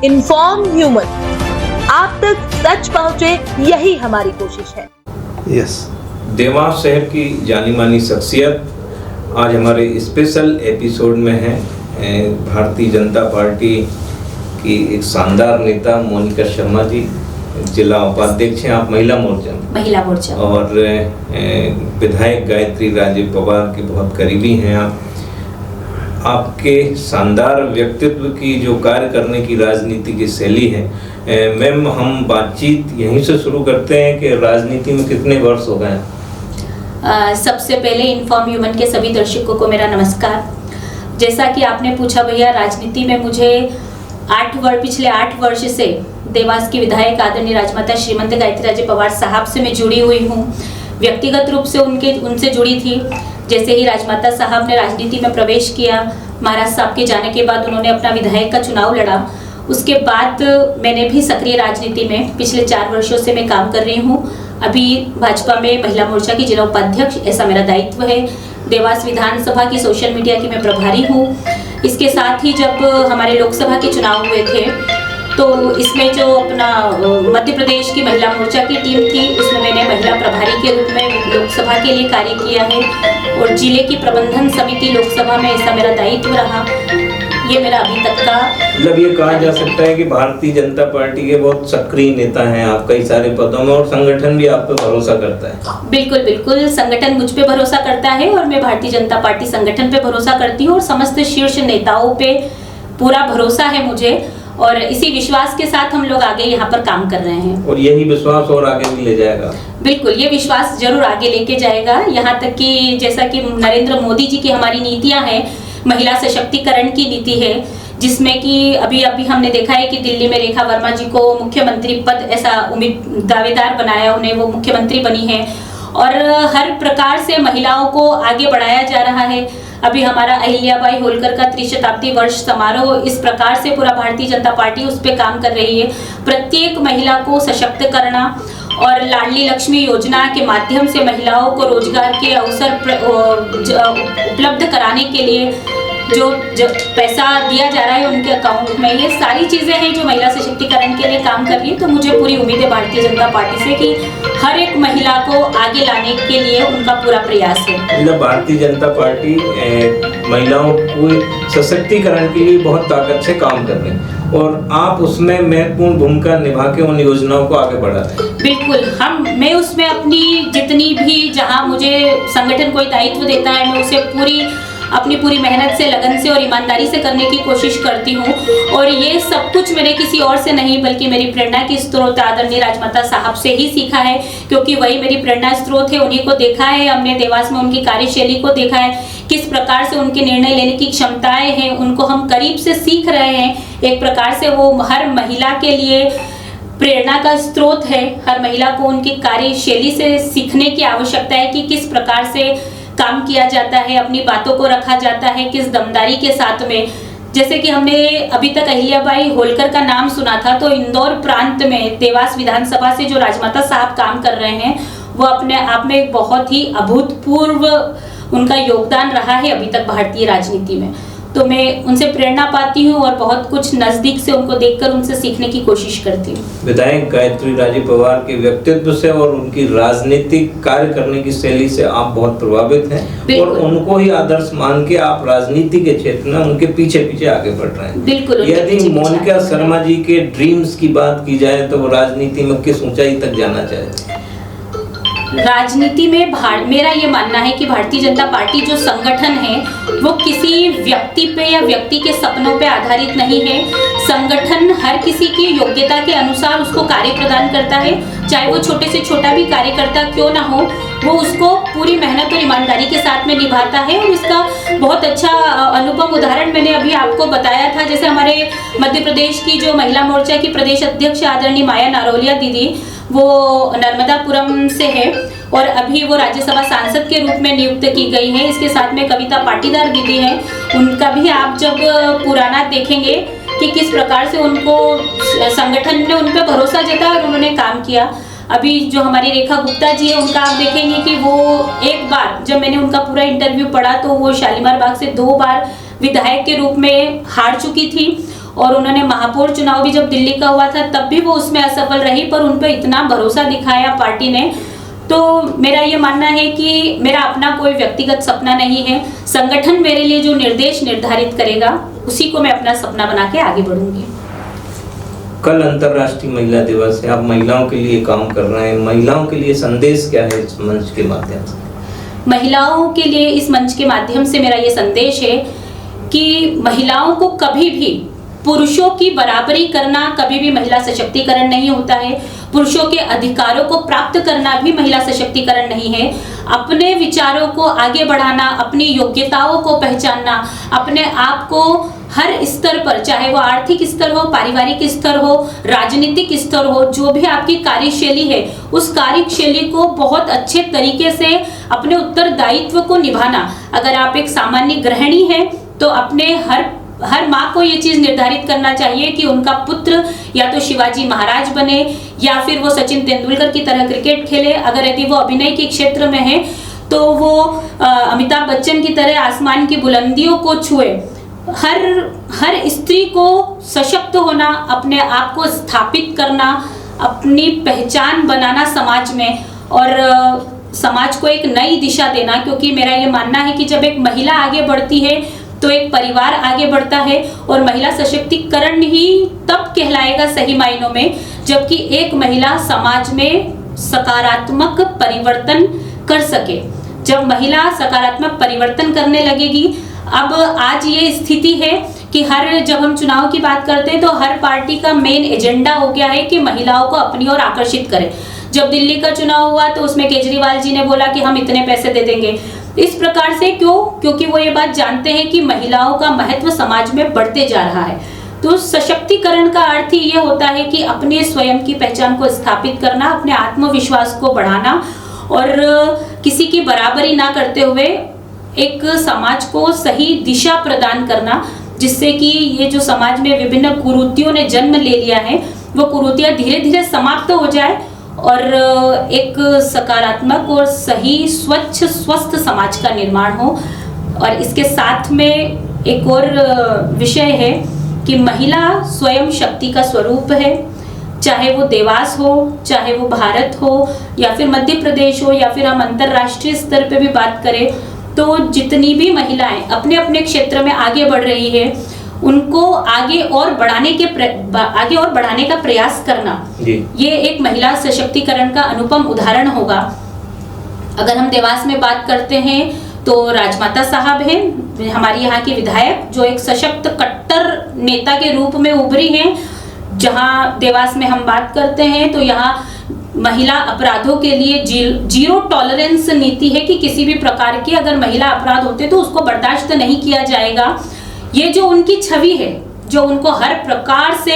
Inform human, आप तक सच पहुंचे, यही हमारी कोशिश है। यस। देवास शहर की जानी मानी शख्सियत आज हमारे स्पेशल एपिसोड में है। भारतीय जनता पार्टी की एक शानदार नेता मोनिका शर्मा जी, जिला उपाध्यक्ष हैं आप महिला मोर्चा, और विधायक गायत्री राजे पवार के बहुत करीबी हैं आप। आपके शानदार व्यक्तित्व की जो कार्य करने की राजनीति की शैली है, मैम हम बातचीत यहीं से शुरू करते हैं कि राजनीति में कितने वर्ष हो गए हैं? सबसे पहले इन्फॉर्म ह्यूमन के सभी दर्शकों को मेरा नमस्कार। जैसा कि आपने पूछा भैया, राजनीति में मुझे पिछले 8 वर्ष से देवास की विधायक आदरणीय राजमाता श्रीमती गायत्री राजे पवार साहब से मैं जुड़ी हुई हूँ। व्यक्तिगत रूप से उनसे जुड़ी थी। जैसे ही राजमाता साहब ने राजनीति में प्रवेश किया, महाराज साहब के जाने के बाद उन्होंने अपना विधायक का चुनाव लड़ा। उसके बाद मैंने भी सक्रिय राजनीति में पिछले 4 वर्षों से मैं काम कर रही हूँ। अभी भाजपा में महिला मोर्चा की जिला उपाध्यक्ष, ऐसा मेरा दायित्व है। देवास विधानसभा की सोशल मीडिया की मैं प्रभारी हूँ। इसके साथ ही जब हमारे लोकसभा के चुनाव हुए थे तो इसमें जो अपना मध्य प्रदेश की महिला मोर्चा की टीम थी, उसमें मैंने महिला प्रभारी के रूप में लोकसभा के लिए कार्य किया है और जिले की प्रबंधन समिति लोकसभा में ऐसा मेरा दायित्व रहा। ये मेरा अभी तक का मतलब ये कहा जा सकता है कि भारतीय जनता पार्टी के बहुत सक्रिय नेता हैं आप, कई सारे पदों में, और संगठन भी आप पे भरोसा करता है। बिल्कुल बिल्कुल, संगठन मुझ पे भरोसा करता है और मैं भारतीय जनता पार्टी संगठन पे भरोसा करती हूँ और समस्त शीर्ष नेताओं पे पूरा भरोसा है मुझे, और इसी विश्वास के साथ हम लोग आगे यहाँ पर काम कर रहे हैं। और यही विश्वास और आगे भी ले जाएगा? बिल्कुल, ये विश्वास जरूर आगे लेके जाएगा। यहाँ तक कि जैसा कि नरेंद्र मोदी जी की हमारी नीतियाँ हैं, महिला सशक्तिकरण की नीति है, जिसमें कि अभी हमने देखा है कि दिल्ली में रेखा वर्मा जी को मुख्यमंत्री पद ऐसा दावेदार बनाया, उन्हें वो मुख्यमंत्री बनी है और हर प्रकार से महिलाओं को आगे बढ़ाया जा रहा है। अभी हमारा अहिल्याबाई होलकर का त्रिशताब्दी वर्ष समारोह, इस प्रकार से पूरा भारतीय जनता पार्टी उस पर काम कर रही है। प्रत्येक महिला को सशक्त करना और लाडली लक्ष्मी योजना के माध्यम से महिलाओं को रोजगार के अवसर उपलब्ध कराने के लिए जो पैसा दिया जा रहा है उनके अकाउंट में, ये सारी चीजें हैं जो महिला सशक्तिकरण के लिए काम कर रही है। तो मुझे पूरी उम्मीद है भारतीय जनता पार्टी से कि हर एक महिला को आगे लाने के लिए उनका पूरा प्रयास है। मतलब भारतीय जनता पार्टी महिलाओं को सशक्तिकरण के लिए बहुत ताकत से काम कर रही है और आप उसमें महत्वपूर्ण भूमिका निभा के उन योजनाओं को आगे बढ़ा रहे हैं। बिल्कुल, मैं उसमें अपनी जितनी भी, जहाँ मुझे संगठन कोई दायित्व देता है, मैं उसे अपनी पूरी मेहनत से, लगन से और ईमानदारी से करने की कोशिश करती हूँ। और ये सब कुछ मैंने किसी और से नहीं बल्कि मेरी प्रेरणा की स्रोत आदरणीय राजमाता साहब से ही सीखा है, क्योंकि वही मेरी प्रेरणा स्रोत है। उन्हीं को देखा है हमने, देवास में उनकी कार्यशैली को देखा है, किस प्रकार से उनके निर्णय लेने की क्षमताएं हैं, उनको हम करीब से सीख रहे हैं। एक प्रकार से वो हर महिला के लिए प्रेरणा का स्रोत है। हर महिला को उनकी कार्यशैली से सीखने की आवश्यकता है कि किस प्रकार से काम किया जाता है, अपनी बातों को रखा जाता है, किस दमदारी के साथ में। जैसे कि हमने अभी तक अहिल्याबाई होलकर का नाम सुना था, तो इंदौर प्रांत में देवास विधानसभा से जो राजमाता साहब काम कर रहे हैं, वो अपने आप में एक बहुत ही अभूतपूर्व उनका योगदान रहा है अभी तक भारतीय राजनीति में। तो मैं उनसे प्रेरणा पाती हूँ और बहुत कुछ नजदीक से उनको देखकर उनसे सीखने की कोशिश करती हूँ। विधायक गायत्री राजे पवार के व्यक्तित्व से और उनकी राजनीतिक कार्य करने की शैली से आप बहुत प्रभावित हैं और उनको ही आदर्श मान के आप राजनीति के क्षेत्र में उनके पीछे पीछे आगे बढ़ रहे हैं। बिल्कुल। यदि मोनिका शर्मा जी के ड्रीम्स की बात की जाए तो वो राजनीति में किस ऊंचाई तक जाना चाहते हैं? राजनीति में मेरा ये मानना है कि भारतीय जनता पार्टी जो संगठन है वो किसी व्यक्ति पे या व्यक्ति के सपनों पे आधारित नहीं है। संगठन हर किसी की योग्यता के अनुसार उसको कार्य प्रदान करता है, चाहे वो छोटे से छोटा भी कार्यकर्ता क्यों ना हो, वो उसको पूरी मेहनत और ईमानदारी के साथ में निभाता है। और इसका बहुत अच्छा अनुपम उदाहरण मैंने अभी आपको बताया था। जैसे हमारे मध्य प्रदेश की जो महिला मोर्चा की प्रदेश अध्यक्ष आदरणीय माया नारोलिया दीदी, वो नर्मदापुरम से है और अभी वो राज्यसभा सांसद के रूप में नियुक्त की गई है। इसके साथ में कविता पाटीदार दीदी हैं, उनका भी आप जब पुराना देखेंगे कि किस प्रकार से उनको संगठन ने उन पर भरोसा जताया और उन्होंने काम किया। अभी जो हमारी रेखा गुप्ता जी है, उनका आप देखेंगे कि वो एक बार जब मैंने उनका पूरा इंटरव्यू पढ़ा तो वो शालीमार बाग से 2 बार विधायक के रूप में हार चुकी थी और उन्होंने महापौर चुनाव भी जब दिल्ली का हुआ था तब भी वो उसमें असफल रही, पर उन पर इतना भरोसा दिखाया पार्टी ने। तो मेरा ये मानना है कि मेरा अपना कोई व्यक्तिगत सपना नहीं है, संगठन मेरे लिए जो निर्देश निर्धारित करेगा उसी को मैं अपना सपना बना के आगे बढ़ूंगी। कल अंतर्राष्ट्रीय महिला दिवस है, आप महिलाओं के लिए काम कर रहे हैं, महिलाओं के लिए संदेश क्या है इस मंच के माध्यम से? महिलाओं के लिए इस मंच के माध्यम से मेरा ये संदेश है कि महिलाओं को कभी भी पुरुषों की बराबरी करना कभी भी महिला सशक्तिकरण नहीं होता है। पुरुषों के अधिकारों को प्राप्त करना भी महिला सशक्तिकरण नहीं है। अपने विचारों को आगे बढ़ाना, अपनी योग्यताओं को पहचानना, अपने आप को हर स्तर पर, चाहे वो आर्थिक स्तर हो, पारिवारिक स्तर हो, राजनीतिक स्तर हो, जो भी आपकी कार्यशैली है उस कार्यशैली को बहुत अच्छे तरीके से अपने उत्तरदायित्व को निभाना। अगर आप एक सामान्य गृहिणी हैं तो अपने हर माँ को ये चीज निर्धारित करना चाहिए कि उनका पुत्र या तो शिवाजी महाराज बने या फिर वो सचिन तेंदुलकर की तरह क्रिकेट खेले। अगर यदि वो अभिनय के क्षेत्र में है तो वो अमिताभ बच्चन की तरह आसमान की बुलंदियों को छुए। हर स्त्री को सशक्त होना, अपने आप को स्थापित करना, अपनी पहचान बनाना समाज में और समाज को एक नई दिशा देना। क्योंकि मेरा ये मानना है कि जब एक महिला आगे बढ़ती है तो एक परिवार आगे बढ़ता है और महिला सशक्तिकरण ही तब कहलाएगा सही मायनों में जबकि एक महिला समाज में सकारात्मक परिवर्तन कर सके। जब महिला सकारात्मक परिवर्तन करने लगेगी, अब आज ये स्थिति है कि जब हम चुनाव की बात करते हैं तो हर पार्टी का मेन एजेंडा हो गया है कि महिलाओं को अपनी ओर आकर्षित करें। जब दिल्ली का चुनाव हुआ तो उसमें केजरीवाल जी ने बोला कि हम इतने पैसे दे देंगे। इस प्रकार से क्योंकि वो ये बात जानते हैं कि महिलाओं का महत्व समाज में बढ़ते जा रहा है। तो सशक्तिकरण का अर्थ ही ये होता है कि अपने स्वयं की पहचान को स्थापित करना, अपने आत्मविश्वास को बढ़ाना और किसी की बराबरी ना करते हुए एक समाज को सही दिशा प्रदान करना, जिससे कि ये जो समाज में विभिन्न कुरीतियों ने जन्म ले लिया है वो कुरीतियां धीरे धीरे समाप्त हो जाए और एक सकारात्मक और सही स्वच्छ स्वस्थ समाज का निर्माण हो। और इसके साथ में एक और विषय है कि महिला स्वयं शक्ति का स्वरूप है। चाहे वो देवास हो, चाहे वो भारत हो या फिर मध्य प्रदेश हो या फिर हम अंतर्राष्ट्रीय स्तर पे भी बात करें तो जितनी भी महिलाएं अपने अपने क्षेत्र में आगे बढ़ रही है उनको आगे और बढ़ाने का प्रयास करना, ये एक महिला सशक्तिकरण का अनुपम उदाहरण होगा। अगर हम देवास में बात करते हैं तो राजमाता साहब हैं, हमारी यहाँ की विधायक, जो एक सशक्त कट्टर नेता के रूप में उभरी हैं। जहाँ देवास में हम बात करते हैं तो यहाँ महिला अपराधों के लिए जीरो टॉलरेंस नीति है कि किसी भी प्रकार के अगर महिला अपराध होते तो उसको बर्दाश्त नहीं किया जाएगा। ये जो उनकी छवि है, जो उनको हर प्रकार से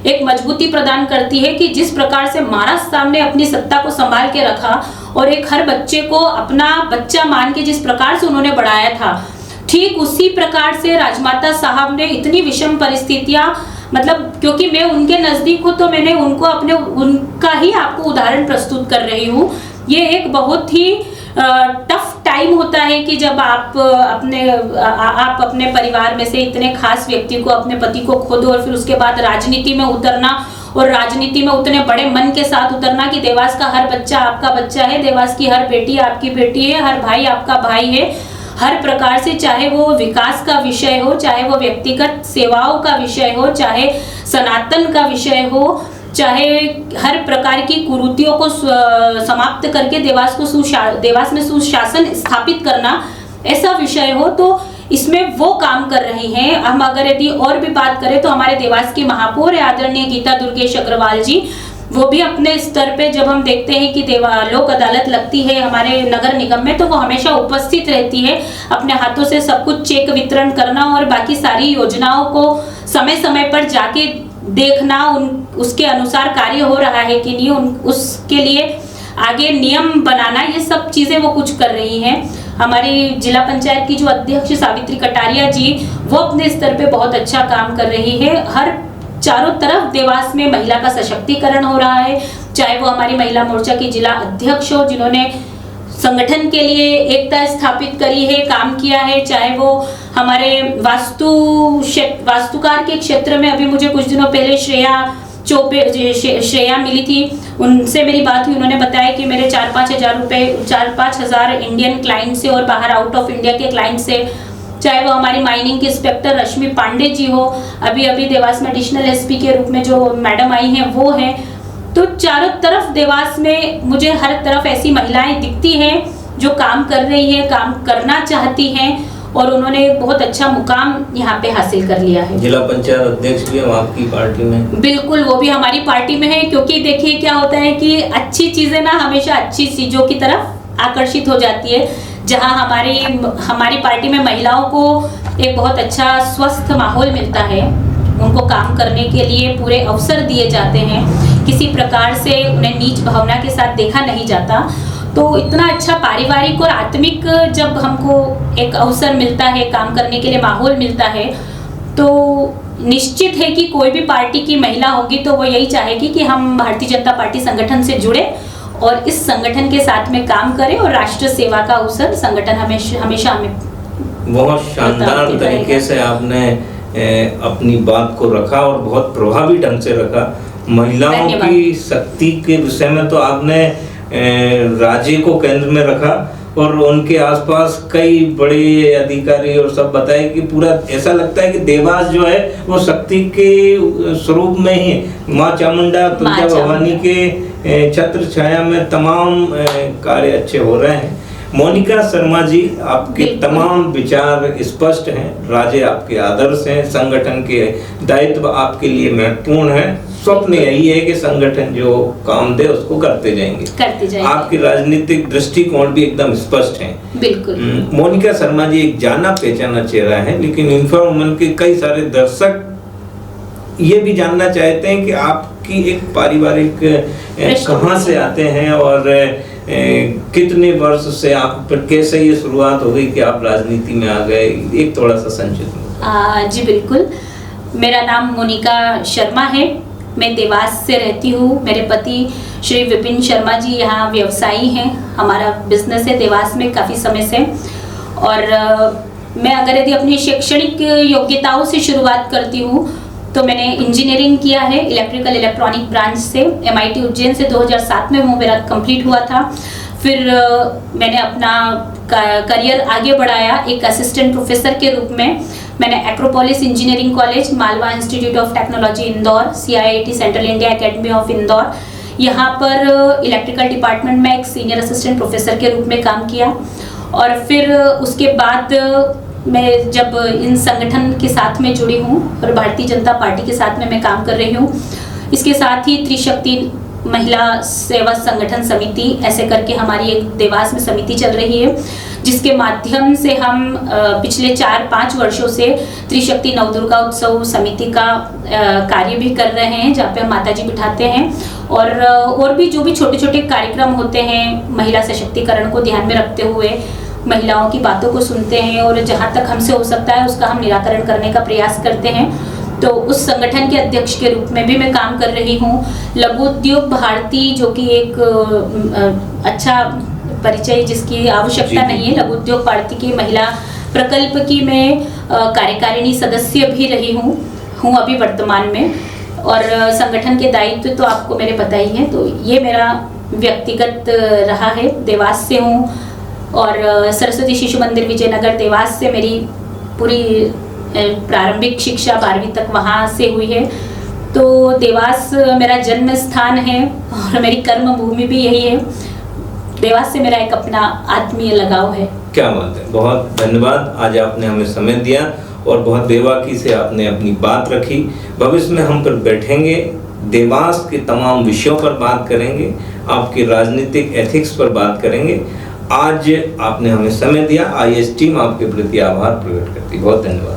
एक मजबूती प्रदान करती है कि जिस प्रकार से महाराष्ट्र साहब ने अपनी सत्ता को संभाल के रखा और एक हर बच्चे को अपना बच्चा मान के जिस प्रकार से उन्होंने बढ़ाया था, ठीक उसी प्रकार से राजमाता साहब ने इतनी विषम परिस्थितियां, मतलब क्योंकि मैं उनके नजदीक हूँ तो मैंने उनका ही आपको उदाहरण प्रस्तुत कर रही हूँ। ये एक बहुत ही टफ टाइम होता है कि जब आप अपने परिवार में से इतने खास व्यक्ति को, अपने पति को खो दो और फिर उसके बाद राजनीति में उतरना और राजनीति में उतने बड़े मन के साथ उतरना कि देवास का हर बच्चा आपका बच्चा है, देवास की हर बेटी आपकी बेटी है, हर भाई आपका भाई है। हर प्रकार से, चाहे वो विकास का विषय हो, चाहे वो व्यक्तिगत सेवाओं का विषय हो, चाहे सनातन का विषय हो, चाहे हर प्रकार की कुरीतियों को समाप्त करके देवास में सुशासन स्थापित करना ऐसा विषय हो, तो इसमें वो काम कर रही हैं। हम अगर यदि और भी बात करें तो हमारे देवास की महापौर है आदरणीय गीता दुर्गेश अग्रवाल जी, वो भी अपने स्तर पे जब हम देखते हैं कि लोक अदालत लगती है हमारे नगर निगम में तो वो हमेशा उपस्थित रहती है। अपने हाथों से सब कुछ चेक वितरण करना और बाकी सारी योजनाओं को समय समय पर जाके देखना, उसके अनुसार कार्य हो रहा है कि नहीं, उसके लिए आगे नियम बनाना, ये सब चीजें वो कुछ कर रही हैं। हमारी जिला पंचायत की जो अध्यक्ष सावित्री कटारिया जी, वो अपने स्तर पे बहुत अच्छा काम कर रही है। हर चारों तरफ देवास में महिला का सशक्तिकरण हो रहा है, चाहे वो हमारी महिला मोर्चा की जिला अध्यक्ष हो जिन्होंने संगठन के लिए एकता स्थापित करी है, काम किया है, चाहे वो हमारे वास्तुकार के क्षेत्र में अभी मुझे कुछ दिनों पहले श्रेया मिली थी, उनसे मेरी बात हुई। उन्होंने बताया कि मेरे 4-5 हज़ार इंडियन क्लाइंट से और बाहर आउट ऑफ इंडिया के क्लाइंट से, चाहे वो हमारी माइनिंग के इंस्पेक्टर रश्मि पांडे जी हो, अभी देवास में एडिशनल एसपी के रूप में जो मैडम आई हैं वो हैं, तो चारों तरफ देवास में मुझे हर तरफ ऐसी महिलाएं दिखती हैं जो काम कर रही हैं, काम करना चाहती हैं और उन्होंने बहुत अच्छा मुकाम यहाँ पे हासिल कर लिया है। जिला पंचायत अध्यक्ष भी है आपकी पार्टी में? बिल्कुल, वो भी हमारी पार्टी में है, क्योंकि देखिए क्या होता है कि अच्छी चीजें ना हमेशा अच्छी चीजों की तरफ आकर्षित हो जाती है। जहाँ हमारी पार्टी में महिलाओं को एक बहुत अच्छा स्वस्थ माहौल मिलता है, उनको काम करने के लिए पूरे अवसर दिए जाते हैं, किसी प्रकार से उन्हें नीच भावना के साथ देखा नहीं जाता, तो इतना अच्छा पारिवारिक और आत्मिक जब हमको एक अवसर मिलता है, काम करने के लिए माहौल मिलता है, तो निश्चित है कि कोई भी पार्टी की महिला होगी तो वो यही चाहेगी कि हम भारतीय जनता पार्टी संगठन से जुड़े और इस संगठन के साथ में काम करें और राष्ट्र सेवा का अवसर संगठन हमेशा हमें बहुत शानदार तरीके से आपने अपनी बात को रखा और बहुत प्रभावी ढंग से रखा। महिलाओं की शक्ति के विषय में तो आपने राज्य को केंद्र में रखा और उनके आसपास कई बड़े अधिकारी और सब बताए कि पूरा ऐसा लगता है कि देवास जो है वो शक्ति के स्वरूप में ही माँ चामुंडा तुलजा भवानी के छत्र छाया में तमाम कार्य अच्छे हो रहे हैं। मोनिका शर्मा जी, आपके तमाम विचार स्पष्ट हैं, राज्य आपके आदर्श हैं, संगठन के दायित्व आपके लिए महत्वपूर्ण है। स्वप्न यही है कि संगठन जो काम दे उसको करते जाएंगे। आपके राजनीतिक दृष्टिकोण भी एकदम स्पष्ट हैं। बिल्कुल। मोनिका शर्मा जी एक जाना पहचाना चेहरा है, लेकिन इन्फॉर्मल के कई सारे दर्शक ये भी जानना चाहते हैं कि आपकी एक पारिवारिक कहाँ से आते हैं और कितने वर्ष से आप पर कैसे ये शुरुआत हो गई कि आप राजनीति में आ गए, एक थोड़ा सा संक्षिप्त। जी बिल्कुल, मेरा नाम मोनिका शर्मा है, मैं देवास से रहती हूँ। मेरे पति श्री विपिन शर्मा जी यहाँ व्यवसायी हैं, हमारा बिजनेस है देवास में काफ़ी समय से। और मैं अगर यदि अपनी शैक्षणिक योग्यताओं से शुरुआत करती हूँ तो मैंने इंजीनियरिंग किया है इलेक्ट्रिकल इलेक्ट्रॉनिक ब्रांच से, MIT उज्जैन से 2007 में वो मेरा कंप्लीट हुआ था। फिर मैंने अपना करियर आगे बढ़ाया एक असिस्टेंट प्रोफेसर के रूप में। मैंने Acropolis engineering college, Malwa institute of technology Indore, CIIT central India academy of Indore, यहाँ पर इलेक्ट्रिकल डिपार्टमेंट में एक सीनियर असिस्टेंट प्रोफेसर के रूप में काम किया। और फिर उसके बाद मैं जब इन संगठन के साथ में जुड़ी हूँ और भारतीय जनता पार्टी के साथ में मैं काम कर रही हूँ, इसके साथ ही त्रिशक्ति महिला सेवा संगठन समिति ऐसे करके हमारी एक देवास में समिति चल रही है, जिसके माध्यम से हम पिछले 4-5 वर्षों से त्रिशक्ति नवदुर्गा उत्सव समिति का कार्य भी कर रहे हैं, जहाँ पे हम माता जी बिठाते हैं और भी जो भी छोटे छोटे कार्यक्रम होते हैं महिला सशक्तिकरण को ध्यान में रखते हुए महिलाओं की बातों को सुनते हैं और जहाँ तक हमसे हो सकता है उसका हम निराकरण करने का प्रयास करते हैं। तो उस संगठन के अध्यक्ष के रूप में भी मैं काम कर रही हूँ। लघु उद्योग भारती जो कि एक अच्छा परिचय जिसकी आवश्यकता नहीं है, लघु उद्योग भारती की महिला प्रकल्प की मैं कार्यकारिणी सदस्य भी रही हूँ अभी वर्तमान में। और संगठन के दायित्व तो आपको मेरे पता ही है। तो ये मेरा व्यक्तिगत रहा है। देवास से हूँ और सरस्वती शिशु मंदिर विजयनगर देवास से मेरी पूरी प्रारंभिक शिक्षा 12वीं तक वहाँ से हुई है। तो देवास मेरा जन्म स्थान है और मेरी कर्म भूमि भी यही है। देवास से मेरा एक अपना आत्मीय लगाव है। क्या बात है, बहुत धन्यवाद। आज आपने हमें समय दिया और बहुत बेबाकी से आपने अपनी बात रखी। भविष्य में हम फिर बैठेंगे, देवास के तमाम विषयों पर बात करेंगे, आपकी राजनीतिक एथिक्स पर बात करेंगे। आज आपने हमें समय दिया, IAS टीम आपके प्रति आभार प्रकट करती। बहुत धन्यवाद।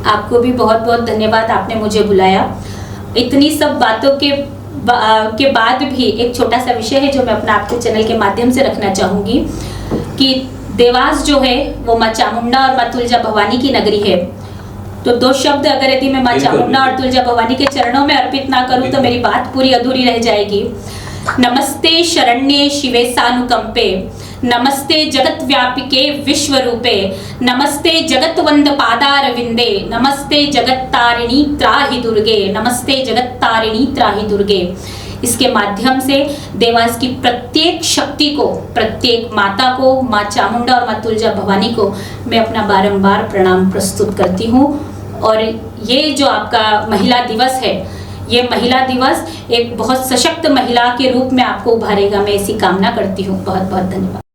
आपको भी बहुत बहुत धन्यवाद, आपने मुझे बुलाया। इतनी सब बातों के बाद भी एक छोटा सा विषय है जो मैं अपना आपके चैनल के माध्यम से रखना चाहूँगी कि देवास जो है वो माँ चामुंडा और माँ तुलजा भवानी की नगरी है। तो 2 शब्द अगर यदि मैं माँ चामुंडा और तुलजा भवानी के चरणों में अर्पित ना करूँ तो मेरी बात पूरी अधूरी रह जाएगी। नमस्ते शरण्ये शिवे सानुकंपे, नमस्ते जगत व्यापिके विश्व रूपे, नमस्ते जगत वंद पादारविंदे, नमस्ते जगत तारिणी त्राहि दुर्गे, नमस्ते जगत तारिणी त्राहि दुर्गे। इसके माध्यम से देवास की प्रत्येक शक्ति को, प्रत्येक माता को, माँ चामुंडा और माँ तुलजा भवानी को मैं अपना बारंबार प्रणाम प्रस्तुत करती हूँ। और ये जो आपका महिला दिवस है, ये महिला दिवस एक बहुत सशक्त महिला के रूप में आपको उभारेगा, मैं ऐसी कामना करती हूँ। बहुत बहुत धन्यवाद।